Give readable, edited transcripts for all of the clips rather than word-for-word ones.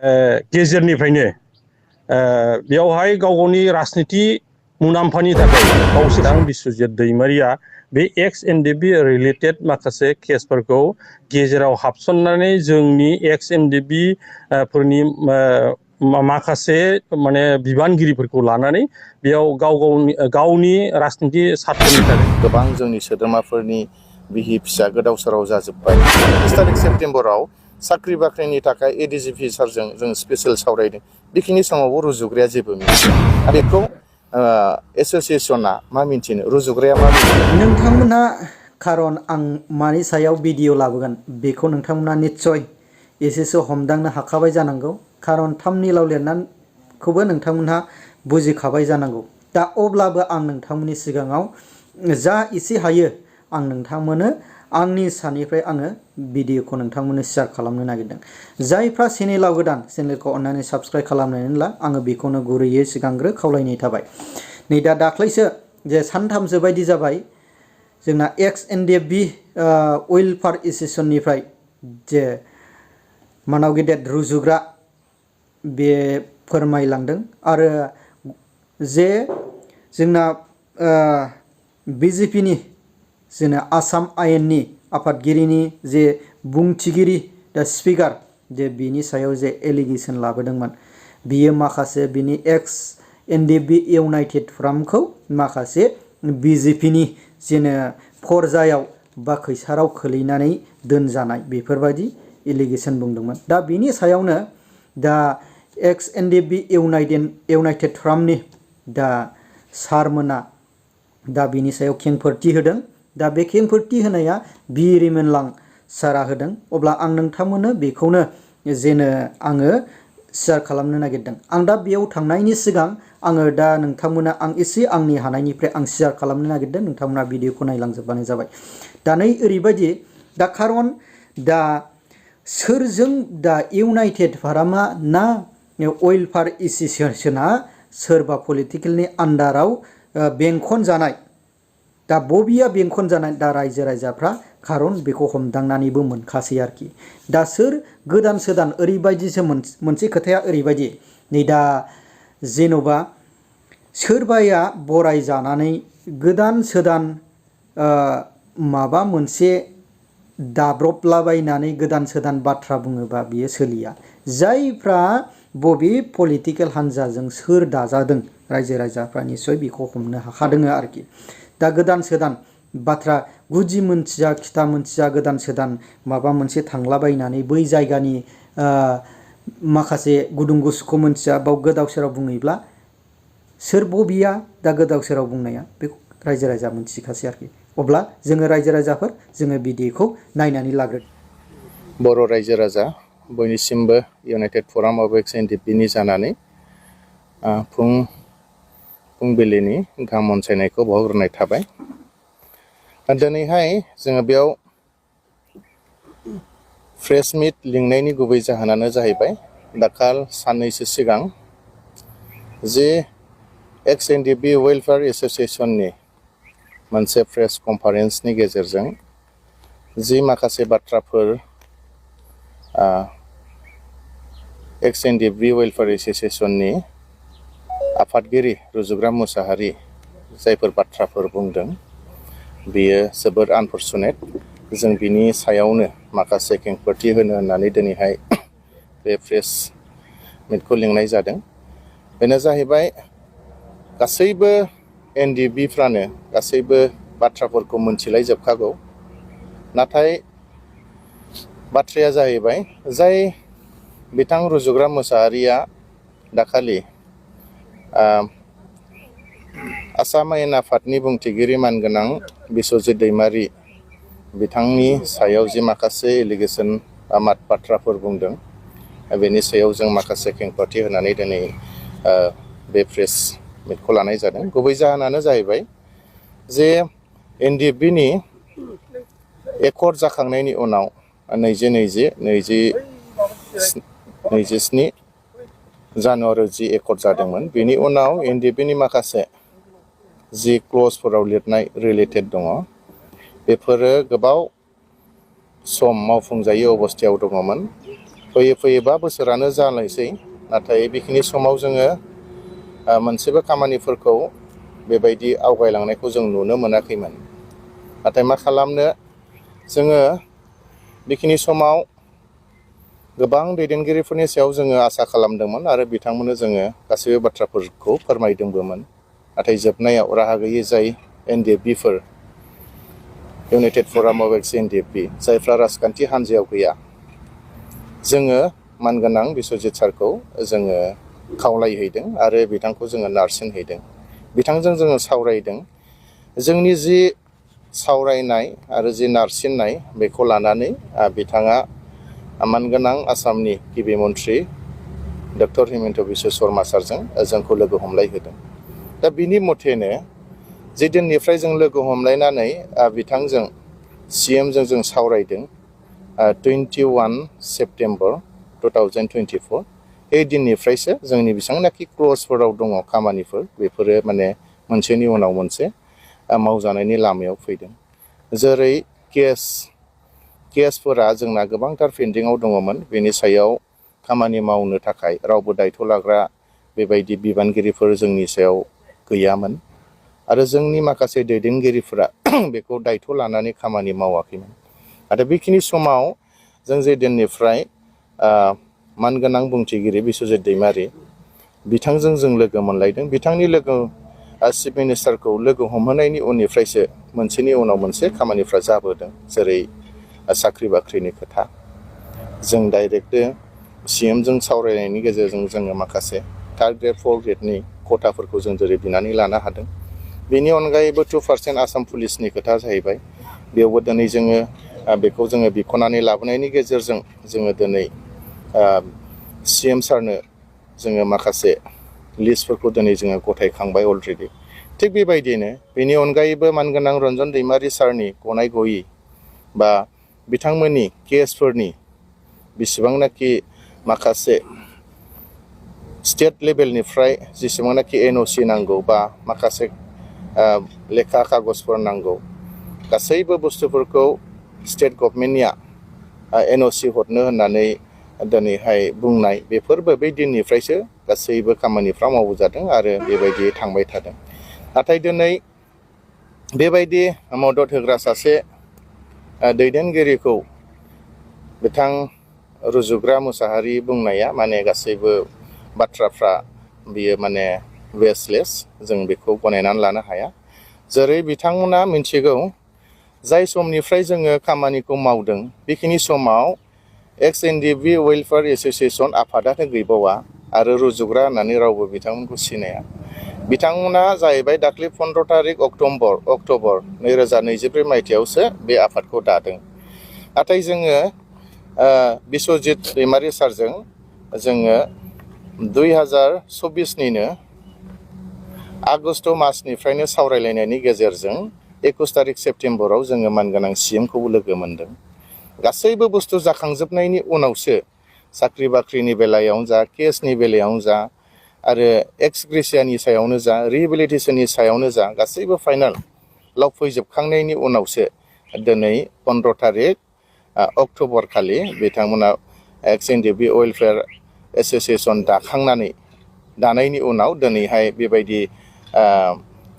गेजेरनिफ्रायनो बेयावहाय गाव गावनि राजनिति मुलाम्फानि थाखाय रुजुग्रान बिस्वजित दैमारिया बे एक्स एनडिएफबि रिलेटेड माखासे केसफोरखौ गेजेराव हाबसननानै जोंनि एक्स एनडिएफबि फोरनि माखासे माने बिबानगिरिफोरखौ लानानै बेयाव गावनि राजनिति सार्थनि थाखाय गोबां जोंनि सोद्रोमाफोरनि बिहि फिसा गोदाव सोराव जाजोब्बाय 1 तारिख सेप्तेम्बराव साख्रि बाख्रिनि थाखाय एडिजिपि सारजों जों स्पेशल सावरायदों बेखिनि समावबो रुजुग्राया जेबो मिथिया बेखौ एसोसिएशना मा मिन्थिनो रुजुग्राया मा नोंथांमोनहा खारन आं मानि सायाव भिडिअ लाबोगोन बेखौ नोंथांमोनहा निश्चय एसेसो हमदांनो हाखाबाय जानांगौ खारन थाम्बनेइलाव लिरनायखौबो नोंथांमोनहा बुजिखाबाय जानांगौ दा अब्लाबो आं नोंथांमोननि सिगाङाव जा एसे हायो आं नोंथांमोननो आंनि सानिफ्राय आङो भिडिअखौ नोंथांमोननो शेयार खालामनो नागिरदों जायफ्रा चेनेलाव गोदान चेनेलखौ अन्नानै साबस्क्राइब खालामनानै ला आङो बेखौनो गुरैयै सिगांग्रो खावलायनाय थाबाय नै दा दाख्लैसो जे सानथामसो बायदि जाबाय जोंना एक्स एनडिएफबि वेलफेयार एसोसिएशननिफ्राय जे मानाव गेदेर रुजुग्रा बे फोरमायलांदों आरो जे जोंना बिजेपिनि जोंना आसाम आयेननि आफादगिरिनि जे बुंथिगिरि दा स्पिकार जे बिनि सायाव जे एलिगेसन लाबोदोंमोन बियो माखासे बिनि एक्स एनडिएफबि इउनाइटेड फ्रामखौ माखासे बिजेपिनि जेनो फरजायाव बा खैसाराव खोलैनानै दोनजानाय बेफोरबायदि एलिगेसन बुंदोंमोन दा बिनि सायावनो दा एक्स एनडिएफबि इउनाइटेड फ्रामनि दा सारमोना दा बिनि सायाव खेंफोरथि होदों दा बे खेंफोरथि होनाया बि रिमेनलां सारा होदों अब्ला आं नोंथांमोननो बेखौनो जेनो आङो शेयार खालामनो नागिरदों आं दा बेयाव थांनायनि सिगां आङो दा नोंथांमोना आं एसे आंनि हानायनिफ्राय आं शेयार खालामनो नागिरदों नोंथांमोना भिडिअखौ नायलांजोबबानो जाबाय दा नै ओरैबायदि दा खारन दा सोरजों दा इउनाइटेड फारामा ना वेलफेयार एसोसिएशना सोरबा पलिटिकेलनि आन्डाराव बेंखन जानाय दा बबेया बेंखन जानाय दा रायजो राजाफ्रा खारन बेखौ हमदांनानैबो मोनखासै आरोखि दा सोर गोदान सोदान ओरैबायदिसो मोनसे खोथाया ओरैबायदि नै दा जेन'बा सोरबाया बरायजानानै गोदान सोदान माबा मोनसे दाब्रबलाबायनानै गोदान सोदान बाथ्रा बुङोबा बियो सोलिया जायफ्रा बबे पलिटिकेल हान्जाजों सोर दाजादों रायजो राजाफ्रा निस्सय बेखौ हमनो हाखादों आरोखि दा गोदान सोदान बाथ्रा गुदि मोनथिया खिथा मोनथिया गोदान सोदान माबा मोनसे थांलाबायनानै बै जायगानि माखासे गुदुं गुसुखौ मोनथिया बाव गोदाव सोराव बुङोब्ला सोर बबेया दा गोदाव सोराव बुंनाया बेखौ रायजो राजा मोनथिखासै आरोखि अब्ला जोङो रायजो राजाफोर जोङो भिडिअखौ नायनानै लाग्रो बर' रायजो राजा बयनिसिमबो इउनाइटेड फराम अफ एक्स एनडिएफबिनि जानानै फुंबिलिनि गाहाम अनसायनायखौ बावहरनाय थाबाय दिनैहाय जोङो बेयाव प्रेस मिट लिंनायनि गुबै जाहोनानो जाहैबाय दाखाल साननैसो सिगां जे एक्स एनडिएफबि वेलफेयार एसोसिएशननि मोनसे प्रेस कनफारेन्सनि गेजेरजों जि माखासे बाथ्राफोर एक्स एनडिएफबि वेलफेयार एसोसिएशननि आफादगिरि रुजुग्रा मुसाहारि जायफोर बाथ्राफोर बुंदों बेयो जोबोद आनफरचुनेट जों बिनि सायावनो माखासे खेंफोरथि होनो होननानै दिनैहाय बे प्रेस मिटखौ लिंनाय जादों बेनो जाहैबाय गासैबो एनडिएफबिफ्रानो गासैबो बाथ्राफोरखौ मोनथिलायजोबखागौ नाथाय बाथ्राया जाहैबाय जाय बिथां रुजुग्रा मुसाहारिया दाखालि आसाम आयेन आफादनि बुंथिगिरि मानगोनां बिस'जित दैमारि बिथांनि सायाव जि माखासे एलिगेसन बाथ्राफोर बुंदों बेनि सायाव जों माखासे खेंफोरथि होनानै दिनै बे प्रेस मिटखौ लानाय जादों गुबै जाहोनानो जाहैबाय जे एनडिएफबिनि एकर्ड जाखांनायनि उनाव 27 जानुवारियाव जि एकर्ड जादोंमोन बेनि उनाव एनडिएफबिनि माखासे जि क्लजफोराव लिरनाय रिलेटेड दङ बेफोरो गोबाव सम मावफुंजायै अबस्थायाव दङमोन फैयै फैयै 5 बोसोरानो जालायसै नाथाय बेखिनि समाव जोङो मोनसेबो खामानिफोरखौ बेबायदि आवगायलांनायखौ जों नुनो मोनाखैमोन। नाथाय मा खालामनो जोङो बेखिनि समाव गोबां दैदेनगिरिफोरनि सायाव जोङो आसा खालामदोंमोन आरो बिथांमोननो जोङो गासैबो बाथ्राफोरखौ फोरमायदोंबोमोन। नाथाय जोबनायाव राहा गैयै जाय NDFBफोर इउनाइटेड फराम अफ एक्स NDFB जायफ्रा राजखान्थि हान्जायाव गैया, जोङो मानगोनां बिस्वजित सारखौ जोङो खावलायहैदों आरो बिथांखौ जोङो नारसिनहैदों। बिथांजों जोङो सावरायदों। जोंनि जि सावरायनाय आरो जि नारसिननाय बेखौ लानानै बिथाङा मानगोनां आसामनि गिबि मन्थ्रि डक्टर हिमन्त बिश्व शर्मा सारजों जोंखौ लोगो हमलायहोदों। दा बिनि मथेनो जे दिननिफ्राय जों लोगो हमलायनानै बिथांजों CMजों जों सावरायदों 21 सेप्तेम्बर 2024 बे दिननिफ्रायसो जोंनि बेसेबांनाखि क्लजफोराव दङ खामानिफोर बेफोरो माने मोनसेनि उनाव मोनसे मावजानायनि लामायाव फैदों। जेरै केसफोरा जोंना गोबांथार पेन्डिंआव दङमोन। बेनि सायाव खामानि मावनो थाखाय रावबो दायथ' लाग्रा बेबायदि बिबानगिरिफोर जोंनि सायाव गैयामोन आरो जोंनि माखासे दैदेनगिरिफोरा बेखौ दायथ' लानानै खामानि मावाखैमोन। नाथाय बेखिनि समाव जों जे दिननिफ्राय मानगोनां बुंथिगिरि बिस्वजित दैमारी बिथांजों जों लोगो मोनलायदों। बिथांनि चिफ मिनिस्टारखौ लोगो हमहोनायनि उननिफ्रायसो मोनसेनि उनाव मोनसे खामानिफ्रा जाबोदों। जेरै साख्रि बाख्रिनि खोथा, जों डाइरेक्ट CMजों सावरायनायनि गेजेरजों जोङो माखासे 3rd ग्रेड 4th ग्रेडनि खथाफोरखौ जों जेरै बिनानै लानो हादों। बेनि अनगायैबो 2% आसाम पुलिसनि खोथा जाहैबाय। बेयावबो दिनै जोङो बेखौ जोङो बिख'नानै लाबोनायनि गेजेरजों जोङो दिनै CM सारनो जोङो माखासे लिस्टफोरखौ दिनै जोङो गथायखांबाय अलरेडि। थिग बेबायदिनो बेनि अनगायैबो मानगोनां रन्जन दैमारी सारनि गनाय गयि बा बिथांमोननि केसफोरनि बेसेबांनाखि माखासे स्टेट लेभेलनिफ्राय जेसेबांनाखि NOC नांगौ बा माखासे लेखा कागजफोर नांगौ, गासैबो बुस्थुफोरखौ स्टेट गभर्नमेन्टनिया NOC हरनो होननानै दिनैहाय बुंनाय बेफोरबो बै दिननिफ्रायसो गासैबो खामानिफ्रा मावजादों आरो बेबायदि थांबाय थादों। नाथाय दिनै बेबायदि मदद होग्रा सासे दैदेनगिरिखौ बिथां रुजुग्रा मुसाहारि बुंनाया माने गासैबो बाथ्राफ्रा बियो माने वेस्टलेस, जों बेखौ गनायनानै लानो हाया। जेरै बिथांमोना मिथिगौ जाय समनिफ्राय जोङो खामानिखौ मावदों बेखिनि समाव एक्स NDFB वेलफेयार एस'सिएशन आफादानो गैबावा आरो रुजुग्रा होननानै रावबो बिथांमोनखौ सिनाया। बिथांमोना जाहैबाय दाख्लै 15 तारिख अक्ट'बर 2023 मायथाइयावसो बे आफादखौ दादों। नाथाय जोङो बिस्वजित दैमारी सारजों जोङो 2024निनो आगस्ट मासनिफ्रायनो सावरायलायनायनि गेजेरजों 21 तारिख सेप्तेम्बराव जोङो मानगोनां CMखौबो लोगो मोनदों। गासैबो बुस्थु जाखांजोबनायनि उनावसो साख्रि बाख्रिनि बेलायावनो जा, केसनि बेलायावनो जा आरो एक्स ग्रेसियानि सायावनो जा, रिहेबिलिटेसननि सायावनो जा, गासैबो फाइनालाव फैजोबखांनायनि उनावसो दिनै 15 तारिख अक्ट'बर खालि बिथांमोना एक्स NDFB वेलफेयार एस'सिएशन दानायनि उनाव दिनैहाय बेबायदि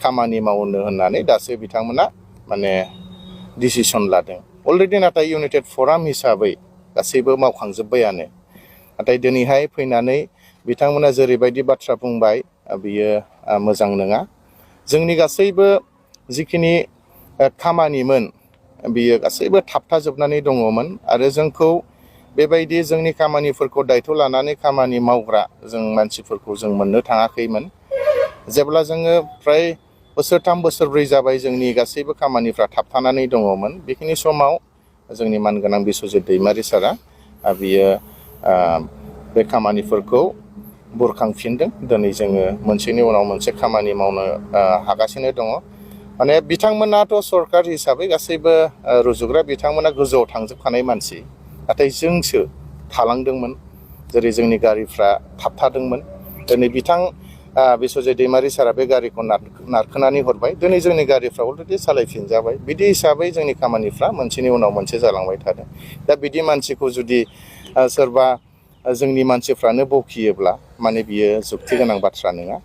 खामानि मावनो होननानै दासो बिथांमोना माने डिसिसन लादों। अलरेडि नाथाय इउनाइटेड फराम हिसाबै गासैबो मावखांजोब्बायानो। नाथाय दिनैहाय फैनानै बिथांमोना जेरैबायदि बाथ्रा बुंबाय बियो मोजां नङा। जोंनि गासैबो जिखिनि खामानिमोन बियो गासैबो थाबथाजोबनानै दङमोन आरो जोंखौ बेबायदि जोंनि खामानिफोरखौ दायथ' लानानै खामानि मावग्रा जों मानसिफोरखौ जों मोननो थाङाखैमोन। जेब्ला जोङो फ्राय बोसोरथाम बोसोरब्रै जाबाय जोंनि गासैबो खामानिफ्रा थाबथानानै दङमोन, बेखिनि समाव जोंनि मानगोनां बिस्वजित दैमारी सारा बियो बे खामानिफोरखौ बुरखांफिनदों। दिनै जोङो मोनसेनि उनाव मोनसे खामानि मावनो हागासिनो दङ। माने बिथांमोनाथ' सरकार हिसाबै गासैबो रुजुग्रा बिथांमोना गोजौआव थांजोबखानाय मानसि, नाथाय जोंसो थालांदोंमोन। जेरै जोंनि गारिफ्रा थाबथादोंमोन। दिनै बिथां बिस्वजित दैमारी सारा बे गारिखौ नारखोनानै हरबाय। दिनै जोंनि गारिफ्रा अलरेडि सालायफिनजाबाय। बिदि हिसाबै जोंनि खामानिफ्रा मोनसेनि उनाव मोनसे जालांबाय थादों। दा बिदि मानसिखौ जुदि सोरबा जोंनि मानसिफ्रानो बखियोब्ला माने बियो जुक्ति गोनां बाथ्रा नङा,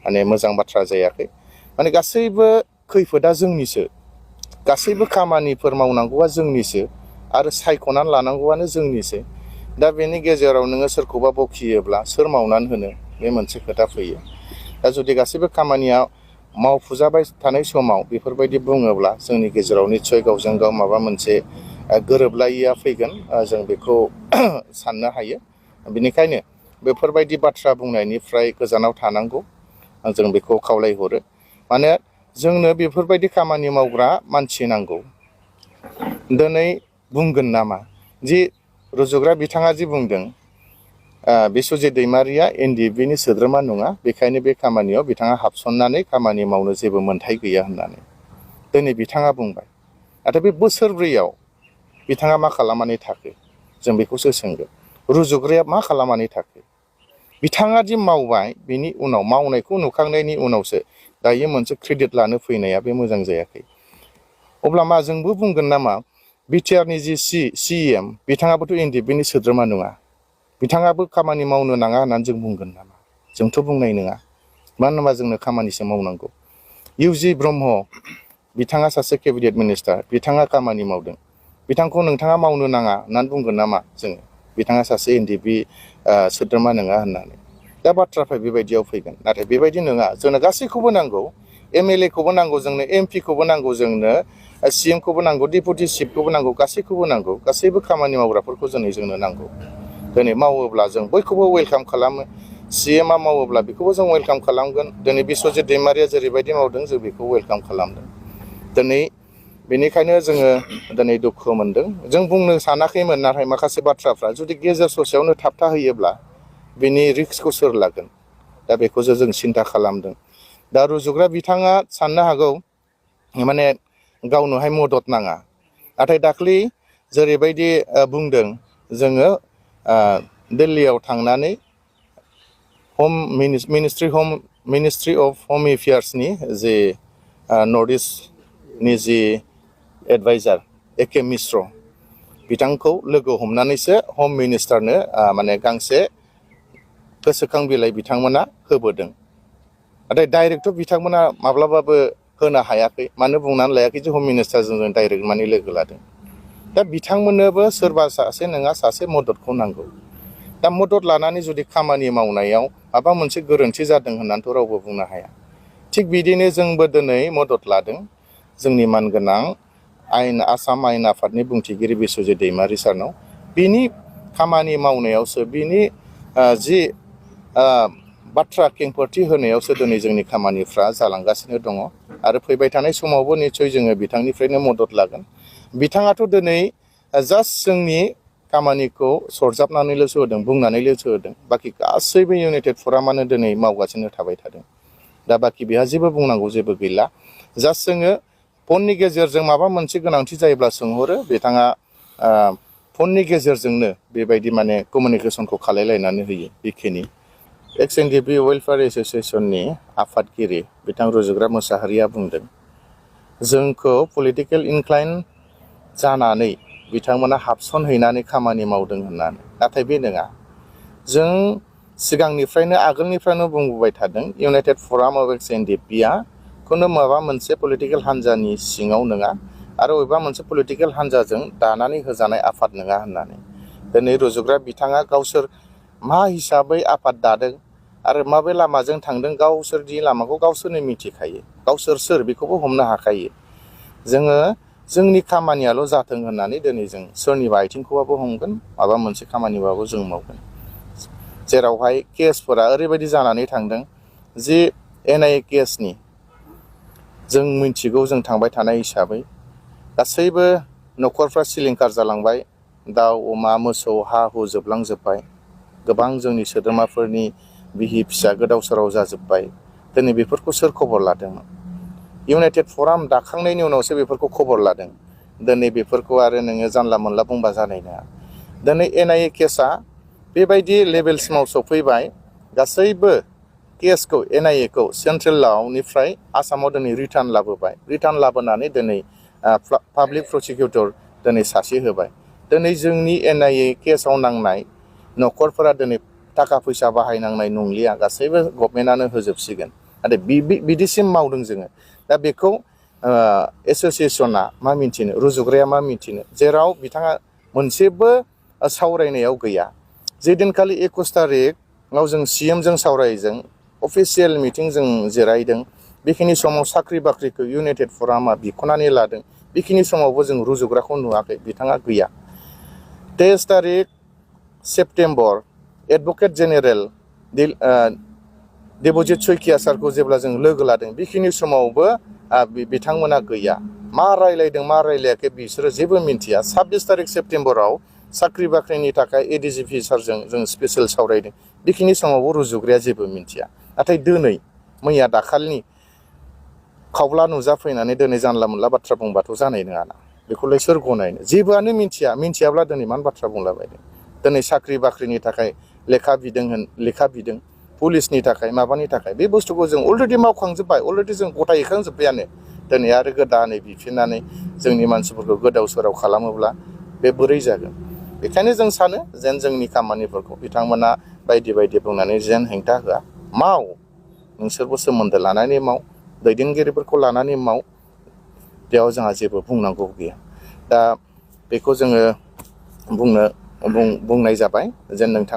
माने मोजां बाथ्रा जायाखै। माने गासैबो खैफोदा जोंनिसो, गासैबो खामानिफोर मावनांगौआ जोंनिसो आरो सायख'नानै लानांगौआनो जोंनिसो। दा बेनि गेजेराव नोङो सोरखौबा बखियोब्ला सोर मावनानै होनो, बे मोनसे खोथा फैयो। दा जुदि गासैबो खामानिया मावफुजाबाय थानाय समाव बेफोरबायदि बुङोब्ला जोंनि गेजेराव निस्सय गावजों गाव माबा मोनसे गोरोबलायिया फैगोन, जों बेखौ साननो हायो। बेनिखायनो बेफोरबायदि बाथ्रा बुंनायनिफ्राय गोजानाव थानांगौ, जों बेखौ खावलायहरो। माने जोंनो बेफोरबायदि खामानि मावग्रा मानसि नांगौ। दिनै बुंगोन नामा जि रुजुग्रा बिथाङा जि बुंदों बिस्वजित दैमारिया NDFBनि सोद्रोमा नङा, बेखायनो बे खामानियाव बिथाङा हाबसननानै खामानि मावनो जेबो मोन्थाय गैया होननानै दिनै बिथाङा बुंबाय। नाथाय बे बोसोरब्रैयाव बिथाङा मा खालामनानै थाखो, जों बेखौसो सोंगोन। रुजुग्राया मा खालामनानै थाखो? बिथाङा दि मावबाय, बिनि उनाव मावनायखौ नुखांनायनि उनावसो दायो मोनसे क्रेडिट लानो फैनाया बे मोजां जायाखै। अब्ला मा जोंबो बुंगोन नामा बिटिआरनि जि CEM बिथाङाबोथ' NDFBनि सोद्रोमा नङा, बिथाङाबो खामानि मावनो नाङा होननानै जों बुंगोन नामा? जोंथ' बुंनाय नङा। मानो होनबा जोंनो खामानिसो मावनांगौ। UG ब्रह्म बिथाङा सासे केबिनेट मिनिस्टार, बिथाङा खामानि मावदों, बिथांखौ नोंथाङा मावनो नाङा होननानै बुंगोन नामा जोङो? बिथाङा सासे NDFB सोद्रोमा नङा होननानै। दा बाथ्राफ्रा बेबायदियाव फैगोन। नाथाय बेबायदि नङा, जोंनो गासैखौबो नांगौ। MLA खौबो नांगौ जोंनो, MP खौबो नांगौ जोंनो, CM खौबो नांगौ, डेपुटि चिफखौबो नांगौ, गासैखौबो नांगौ। गासैबो खामानि मावग्राफोरखौ जोंनो नांगौ। दिनै मावोब्ला जों बयखौबो वेलकाम खालामो। CMआ मावोब्ला बेखौबो जों वेलकाम खालामगोन। दिनै बिस्वजित दैमारिया जेरैबायदि मावदों जों बेखौ वेलकाम खालामदों। दिनै बेनिखायनो जोङो दिनै दुखु मोनदों। जों बुंनो सानाखैमोन, नाथाय माखासे बाथ्राफ्रा जुदि गेजेर ससेयावनो थाबथाहोयोब्ला बिनि रिस्कखौ सोर लागोन? दा बेखौसो जों सिन्था खालामदों। दा रुजुग्रा बिथाङा साननो हागौ माने गावनोहाय मदद नाङा। नाथाय दाख्लै जेरैबायदि बुंदों, जोङो दिल्लीयाव थांनानै मिनिस्ट्रि अफ हम एफेयार्सनि जे नर्थ इस्टनि जि एडभाइजार AK मिश्र बिथांखौ लोगो हमनानैसो हम मिनिस्टारनो माने गांसे गोसोखां बिलाइ बिथांमोना होबोदों। नाथाय डाइरेक्टथ' बिथांमोना माब्लाबाबो होनो हायाखै। मानो बुंनानै लायाखै जे हम मिनिस्टारजों जों डाइरेक्ट माने लोगो लादों। दा बिथांमोननोबो सोरबा सासे नङा सासे मददखौ नांगौ। दा मदद लानानै जुदि खामानि मावनायाव माबा मोनसे गोरोन्थि जादों होननानैथ' रावबो बुंनो हाया। थिग बिदिनो जोंबो दिनै मदद लादों जोंनि मानगोनां आसाम आयेन आफादनि बुंथिगिरि बिस्वजित दैमारि सारनाव। बिनि खामानि मावनायावसो, बिनि जि बाथ्रा खेंफोरथि होनायावसो दिनै जोंनि खामानिफ्रा जालांगासिनो दङ। आरो फैबाय थानाय समावबो निस्सय जोङो बिथांनिफ्रायनो मदद लागोन। बिथाङाथ' दिनै जास्ट जोंनि खामानिखौ सरजाबनानैल'सो होदों, बुंनानैल'सो होदों। बाखि गासैबो इउनाइटेड फरामानो दिनै मावगासिनो थाबाय थादों। दा बाखि बेहा जेबो बुंनांगौ जेबो गैला। जास्ट जोङो फननि गेजेरजों माबा मोनसे गोनांथि जायोब्ला सोंहरो, बिथाङा फननि गेजेरजोंनो बेबायदि माने कमिउनिकेसनखौ खालायलायनानै होयो। बेखिनि NDFB वेलफेयार एस'सिएशननि आफादगिरि बिथां रुजुग्रा मोसाहारिया बुंदों, जोंखौ पलिटिकेल इनक्लाइन जानानै बिथांमोना हाबसनहैनानै खामानि मावदों होननानै। नाथाय बे नङा। जों सिगांनिफ्रायनो आगोलनिफ्रायनो बुंबोबाय थादों, इउनाइटेड फराम अफ NDFBआ खुनु माबा मोनसे पलिटिकेल हान्जानि सिङाव नङा आरो बबेबा मोनसे पलिटिकेल हान्जाजों दानानै होजानाय आफाद नङा होननानै। दिनै रुजुग्रा बिथाङा गावसोर मा हिसाबै आफाद दादों आरो माबे लामाजों थांदों, गावसोरनि लामाखौ गावसोरनो मिथिखायो। गावसोर सोर बेखौबो हमनो हाखायो। जोङो जोंनि खामानियाल' जाथों होननानै दिनै जों सोरनिबा आथिंखौबाबो हमगोन, माबा मोनसे खामानिबाबो जों मावगोन। जेरावहाय केसफोरा ओरैबायदि जानानै थांदों जि NIA केसनि जों मिथिगौ, जों थांबाय थानाय हिसाबै गासैबो न'खरफ्रा सिलिंखार जालांबाय। दाउ अमा मोसौ हा हु जोबलांजोब्बाय। गोबां जोंनि सोद्रोमाफोरनि बिहि फिसा गोदाव सोराव जाजोब्बाय। दिनै बेफोरखौ सोर खबर लादोंमोन? इउनाइटेड फराम दाखांनायनि उनावसो बेफोरखौ खबर लादों। दिनै बेफोरखौ आरो नोङो जानला मोनला बुंबा जानाय नङा। दिनै NIA केसआ बेबायदि लेभेलसिमाव सफैबाय, गासैबो केसखौ NIA खौ सेन्ट्रेलावनिफ्राय आसामाव दिनै रिटार्न लाबोबाय। रिटार्न लाबोनानै दिनै पाब्लिक प्रसिकिउटर दिनै सासे होबाय। दिनै जोंनि NIA केसाव नांनाय न'खरफोरा दिनै थाखा फैसा बाहायनांनाय नंलिया गासैबो गभर्नमेन्टआनो होजोबसिगोन नाथाय बिदिसिम मावदों जोङो दा बेखौ एसोसिएसना मा मिन्थिनो रुजुग्राया मा मिन्थिनो जेराव बिथाङा मोनसेबो सावरायनायाव गैया जे दिनखालि 21 तारिखआव जों CM जों सावरायदों अफिसियेल मिटिं जों जिरायदों बेखिनि समाव साख्रि बाख्रिखौ इउनाइटेड फरामा बिख'नानै लादों बेखिनि समावबो जों रुजुग्राखौ नुवाखै बिथाङा गैया 23 तारिख September advocate general Debajit Saikia सारखौ जेब्ला जों लोगो लादों बेखिनि समावबो बिथांमोना गैया मा रायलायदों मा रायलायाखै बिसोरो जेबो मिन्थिया 26 तारिख सेप्तेम्बराव साख्रि बाख्रिनि थाखाय ADGP सारजों जों स्पेसियेल सावरायदों बेखिनि समावबो रुजुग्राया जेबो मिन्थिया नाथाय दिनै मैया दाखालिनि खावब्ला नुजाफैनानै दिनै जानला मोनला बाथ्रा बुंबाथ' जानाय नङाना बेखौलाय सोर गनायनो जेबोआनो मिन्थियाब्ला दिनै मानो बाथ्रा बुंलाबायदों दिनै साख्रि बाख्रिनि थाखाय लेखा बिदों पुलिसनि थाखाय माबानि थाखाय बे बुस्थुखौ जों अलरेडि मावखांजोब्बाय अलरेडि जों गथायखांजोब्बायानो दिनै आरो गोदानै बिफिननानै जोंनि मानसिफोरखौ गोदाव सोराव खालामोब्ला बे बोरै जागोन बेखायनो जों सानो जेन जोंनि खामानिफोरखौ बिथांमोना बायदि बुंनानै जेन हेंथा होआ माव नोंसोरबो सोमोन्दो लानानै माव दैदेनगिरिफोरखौ लानानै माव बेयाव जोंहा जेबो बुंनांगौ गैया दा बेखौ जोङो बुंनाय जाबाय जेन नोंथां